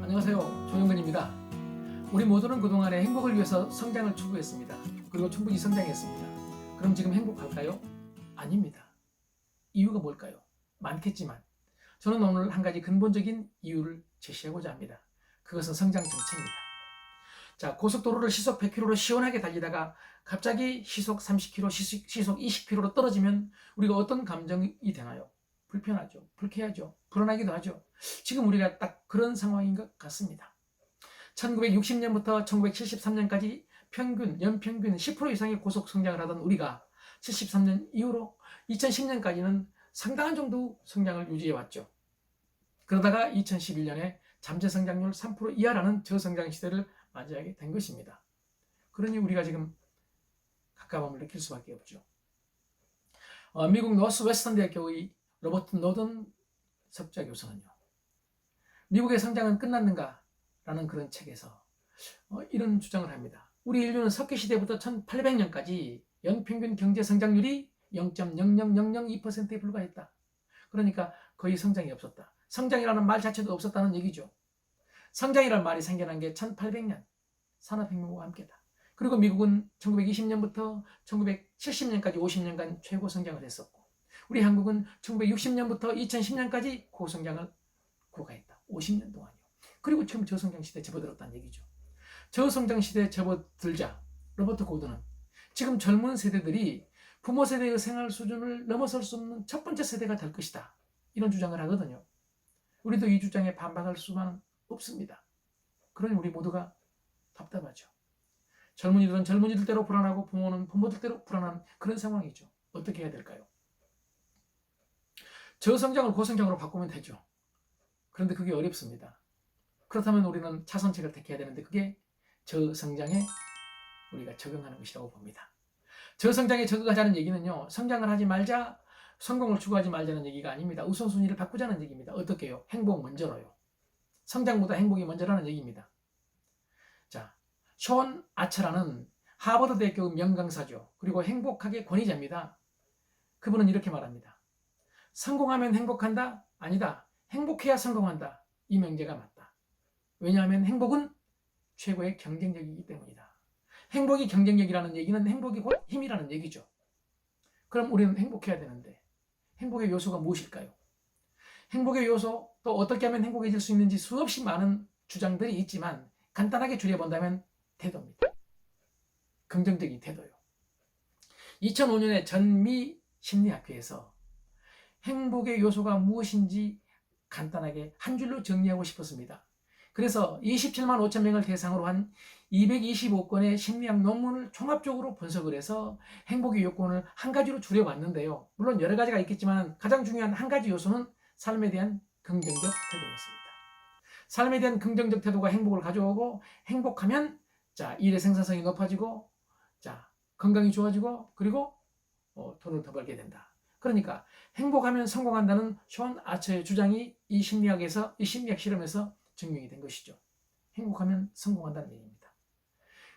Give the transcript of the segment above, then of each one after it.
안녕하세요. 조영근입니다. 우리 모두는 그동안에 행복을 위해서 성장을 추구했습니다. 그리고 충분히 성장했습니다. 그럼 지금 행복할까요? 아닙니다. 이유가 뭘까요? 많겠지만 저는 오늘 한 가지 근본적인 이유를 제시하고자 합니다. 그것은 성장 정체입니다. 자, 고속도로를 시속 100km로 시원하게 달리다가 갑자기 시속 30km, 시속 20km로 떨어지면 우리가 어떤 감정이 되나요? 불편하죠. 불쾌하죠. 불안하기도 하죠. 지금 우리가 딱 그런 상황인 것 같습니다. 1960년부터 1973년까지 연평균 10% 이상의 고속 성장을 하던 우리가 73년 이후로 2010년까지는 상당한 정도 성장을 유지해왔죠. 그러다가 2011년에 잠재 성장률 3% 이하라는 저성장 시대를 맞이하게 된 것입니다. 그러니 우리가 지금 갑갑함을 느낄 수밖에 없죠. 미국 노스웨스턴 대학교의 로버트 노던 석좌 교수는요, 미국의 성장은 끝났는가? 라는 그런 책에서 이런 주장을 합니다. 우리 인류는 석기시대부터 1800년까지 연평균 경제 성장률이 0.00002%에 불과했다. 그러니까 거의 성장이 없었다. 성장이라는 말 자체도 없었다는 얘기죠. 성장이라는 말이 생겨난 게 1800년 산업혁명과 함께다. 그리고 미국은 1920년부터 1970년까지 50년간 최고 성장을 했었고, 우리 한국은 1960년부터 2010년까지 고성장을 구가했다. 50년 동안이요. 그리고 지금 저성장 시대에 접어들었다는 얘기죠. 저성장 시대에 접어들자 로버트 고든은 지금 젊은 세대들이 부모 세대의 생활 수준을 넘어설 수 없는 첫 번째 세대가 될 것이다. 이런 주장을 하거든요. 우리도 이 주장에 반박할 수만은 없습니다. 그러니 우리 모두가 답답하죠. 젊은이들은 젊은이들대로 불안하고 부모는 부모들대로 불안한 그런 상황이죠. 어떻게 해야 될까요? 저성장을 고성장으로 바꾸면 되죠. 그런데 그게 어렵습니다. 그렇다면 우리는 차선책을 택해야 되는데 그게 저성장에 우리가 적응하는 것이라고 봅니다. 저성장에 적응하자는 얘기는요, 성장을 하지 말자, 성공을 추구하지 말자는 얘기가 아닙니다. 우선순위를 바꾸자는 얘기입니다. 어떻게 해요? 행복 먼저로요. 성장보다 행복이 먼저라는 얘기입니다. 자, 션 아처라는 하버드 대학교 명강사죠. 그리고 행복학의 권위자입니다. 그분은 이렇게 말합니다. 성공하면 행복한다? 아니다. 행복해야 성공한다. 이 명제가 맞다. 왜냐하면 행복은 최고의 경쟁력이기 때문이다. 행복이 경쟁력이라는 얘기는 행복이 곧 힘이라는 얘기죠. 그럼 우리는 행복해야 되는데 행복의 요소가 무엇일까요? 행복의 요소, 또 어떻게 하면 행복해질 수 있는지 수없이 많은 주장들이 있지만 간단하게 줄여본다면 태도입니다. 긍정적인 태도요. 2005년에 전미 심리학회에서 행복의 요소가 무엇인지 간단하게 한 줄로 정리하고 싶었습니다. 그래서 27만 5천 명을 대상으로 한 225건의 심리학 논문을 종합적으로 분석을 해서 행복의 요건을 한 가지로 줄여봤는데요. 물론 여러 가지가 있겠지만 가장 중요한 한 가지 요소는 삶에 대한 긍정적 태도였습니다. 삶에 대한 긍정적 태도가 행복을 가져오고, 행복하면 일의 생산성이 높아지고, 건강이 좋아지고, 그리고 돈을 더 벌게 된다. 그러니까 행복하면 성공한다는 션 아처의 주장이 이 심리학 실험에서 증명이 된 것이죠. 행복하면 성공한다는 얘기입니다.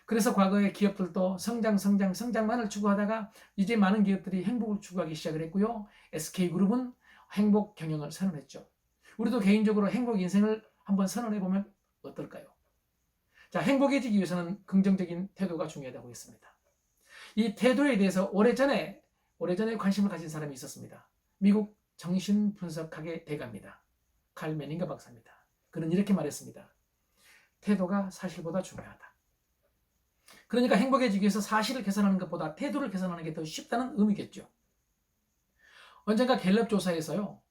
그래서 과거의 기업들도 성장만을 추구하다가 이제 많은 기업들이 행복을 추구하기 시작을 했고요. SK그룹은 행복 경영을 선언했죠. 우리도 개인적으로 행복 인생을 한번 선언해보면 어떨까요? 행복해지기 위해서는 긍정적인 태도가 중요하다고 했습니다. 이 태도에 대해서 오래전에 관심을 가진 사람이 있었습니다. 미국 정신분석학의 대가입니다. 칼 메닝거 박사입니다. 그는 이렇게 말했습니다. 태도가 사실보다 중요하다. 그러니까 행복해지기 위해서 사실을 개선하는 것보다 태도를 개선하는 게 더 쉽다는 의미겠죠. 언젠가 갤럽 조사에서요,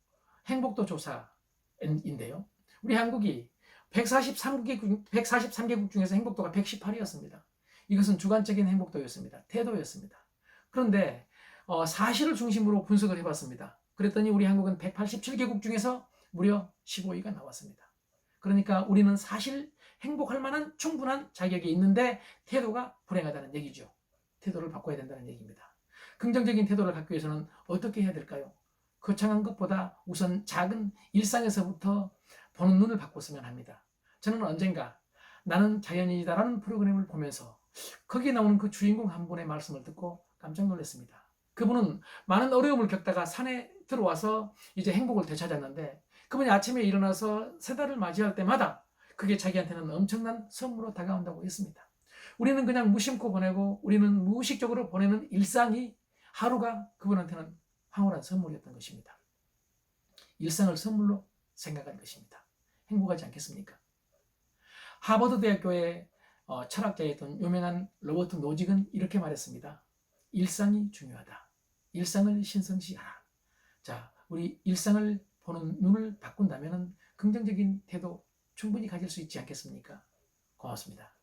행복도 조사인데요, 우리 한국이 143개국 중에서 행복도가 118이었습니다. 이것은 주관적인 행복도였습니다. 태도였습니다. 그런데 사실을 중심으로 분석을 해봤습니다. 그랬더니 우리 한국은 187개국 중에서 무려 15위가 나왔습니다. 그러니까 우리는 사실 행복할 만한 충분한 자격이 있는데 태도가 불행하다는 얘기죠. 태도를 바꿔야 된다는 얘기입니다. 긍정적인 태도를 갖기 위해서는 어떻게 해야 될까요? 거창한 것보다 우선 작은 일상에서부터 보는 눈을 바꿨으면 합니다. 저는 언젠가 나는 자연인이다라는 프로그램을 보면서 거기에 나오는 그 주인공 한 분의 말씀을 듣고 깜짝 놀랐습니다. 그분은 많은 어려움을 겪다가 산에 들어와서 이제 행복을 되찾았는데, 그분이 아침에 일어나서 새 달을 맞이할 때마다 그게 자기한테는 엄청난 선물로 다가온다고 했습니다. 우리는 그냥 무심코 보내고 우리는 무의식적으로 보내는 일상이 하루가 그분한테는 황홀한 선물이었던 것입니다. 일상을 선물로 생각한 것입니다. 행복하지 않겠습니까? 하버드 대학교의 철학자였던 유명한 로버트 노직은 이렇게 말했습니다. 일상이 중요하다. 일상을 신성시하라. 자, 우리 일상을 보는 눈을 바꾼다면 긍정적인 태도 충분히 가질 수 있지 않겠습니까? 고맙습니다.